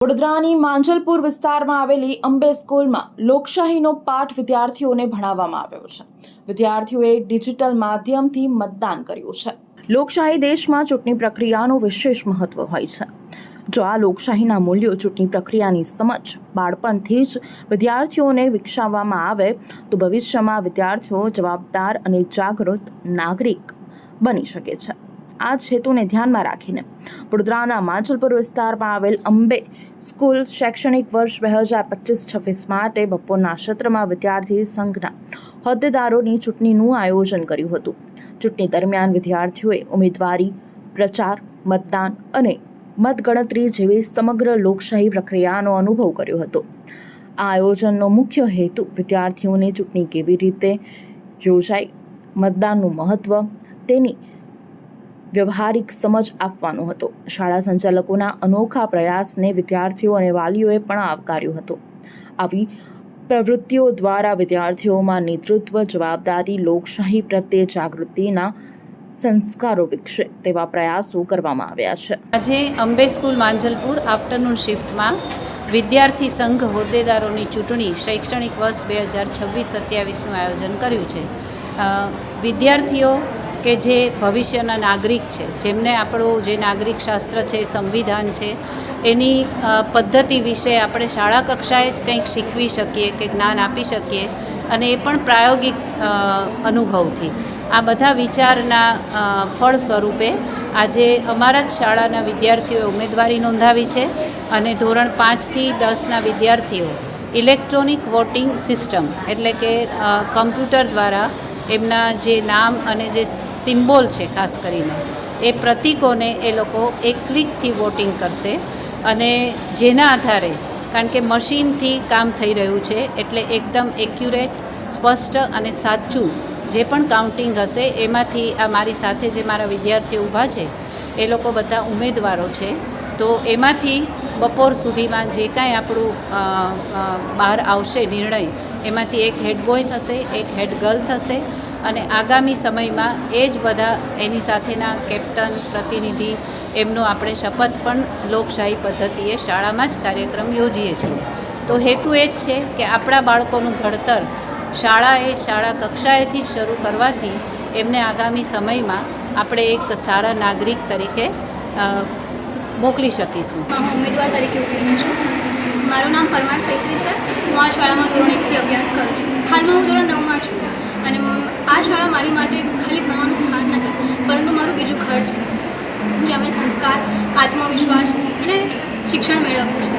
વડોદરાની માંજલપુર વિસ્તારમાં આવેલી અંબે સ્કૂલમાં લોકશાહીનો પાઠ વિદ્યાર્થીઓને ભણાવવામાં આવ્યો છે. વિદ્યાર્થીઓએ ડિજિટલ માધ્યમથી મતદાન કર્યું છે. લોકશાહી દેશમાં ચૂંટણી પ્રક્રિયાનું વિશેષ મહત્વ હોય છે. જો આ લોકશાહીના મૂલ્યો ચૂંટણી પ્રક્રિયાની સમજ બાળપણથી જ વિદ્યાર્થીઓને વિકસાવવામાં આવે તો ભવિષ્યમાં વિદ્યાર્થીઓ જવાબદાર અને જાગૃત નાગરિક બની શકે છે. આ જ હેતુને ધ્યાનમાં રાખીને વડોદરાના માંજલપુર વિસ્તારમાં આવેલ અંબે સ્કૂલ શૈક્ષણિક વર્ષ 2025-26 માટે બપોરના સત્રમાં વિદ્યાર્થી સંઘના હોદ્દેદારોની ચૂંટણીનું આયોજન કર્યું હતું. ચૂંટણી દરમિયાન વિદ્યાર્થીઓએ ઉમેદવારી, પ્રચાર, મતદાન અને મતગણતરી જેવી સમગ્ર લોકશાહી પ્રક્રિયાનો અનુભવ કર્યો હતો. આ આયોજનનો મુખ્ય હેતુ વિદ્યાર્થીઓને ચૂંટણી કેવી રીતે યોજાય, મતદાનનું મહત્વ, તેની વ્યવહારિક સમજ આપવાનો હતો. શાળા સંચાલકોના અનોખા પ્રયાસને વિદ્યાર્થીઓ અને વાલીઓએ પણ આવકાર્યો હતો. આવી પ્રવૃત્તિઓ દ્વારા વિદ્યાર્થીઓમાં નેતૃત્વ, જવાબદારી, લોકશાહી પ્રત્યે જાગૃતિના સંસ્કારો વિકસે તેવા પ્રયાસો કરવામાં આવ્યા છે. આજે અંબે સ્કૂલ માંજલપુર આફ્ટરનૂન શિફ્ટમાં વિદ્યાર્થી સંઘ હોદ્દેદારોની ચૂંટણી શૈક્ષણિક વર્ષ 2026-27નું આયોજન કર્યું છે. વિદ્યાર્થીઓ કે જે ભવિષ્યના નાગરિક છે, જેમને આપણું જે નાગરિક શાસ્ત્ર છે, સંવિધાન છે, એની પદ્ધતિ વિશે આપણે શાળા કક્ષાએ જ કંઈક શીખવી શકીએ કે જ્ઞાન આપી શકીએ, અને એ પણ પ્રાયોગિક અનુભવથી. આ બધા વિચારના ફળ સ્વરૂપે આજે અમારા જ શાળાના વિદ્યાર્થીઓએ ઉમેદવારી નોંધાવી છે, અને ધોરણ 5થી 10ના વિદ્યાર્થીઓ ઇલેક્ટ્રોનિક વોટિંગ સિસ્ટમ એટલે કે કમ્પ્યુટર દ્વારા એમના જે નામ અને જે સિમ્બોલ છે, ખાસ કરીને એ પ્રતીકોને એ લોકો એક ક્લિકથી વોટિંગ કરશે. અને જેના આધારે, કારણ કે મશીનથી કામ થઈ રહ્યું છે, એટલે એકદમ એક્યુરેટ, સ્પષ્ટ અને સાચું જે પણ કાઉન્ટિંગ હશે એમાંથી આ મારી સાથે જે મારા વિદ્યાર્થીઓ ઊભા છે એ લોકો બધા ઉમેદવારો છે. તો એમાંથી બપોર સુધીમાં જે કાંઈ આપણું બહાર આવશે નિર્ણય, એમાંથી એક હેડ બોય થશે, એક હેડ ગર્લ થશે, અને આગામી સમયમાં એ જ બધા એની સાથેના કેપ્ટન, પ્રતિનિધિ, એમનો આપણે શપથ પણ લોકશાહી પદ્ધતિએ શાળામાં જ કાર્યક્રમ યોજીએ છીએ. તો હેતુ એ જ છે કે આપણા બાળકોનું ઘડતર શાળા કક્ષાએથી જ શરૂ કરવાથી એમને આગામી સમયમાં આપણે એક સારા નાગરિક તરીકે મોકલી શકીશું. હું ઉમેદવાર તરીકે ઉભી છું. મારું નામ પરમાર ચૈત્રી છે. હું આ શાળામાં ધોરણ 1થી અભ્યાસ કરું છું. હાલમાં હું ધોરણ 9માં છું, અને આ શાળા મારી માટે ખાલી ભણવાનું સ્થાન નથી, પરંતુ મારું બીજું ઘર છે, જ્યાં મેં સંસ્કાર, આત્મવિશ્વાસ અને શિક્ષણ મેળવ્યું છે.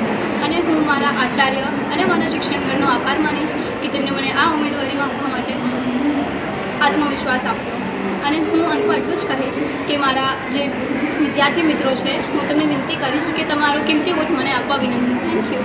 અને હું મારા આચાર્ય અને મારા શિક્ષણગણનો આભાર માનીશ કે તેમને મને આ ઉમેદવારીમાં આપવા માટે આત્મવિશ્વાસ આપ્યો. અને હું અંતમાં એટલું જ કહીશ કે મારા જે વિદ્યાર્થી મિત્રો છે, હું તમને વિનંતી કરીશ કે તમારો કિંમતી વોટ મને આપવા વિનંતી. Thank you.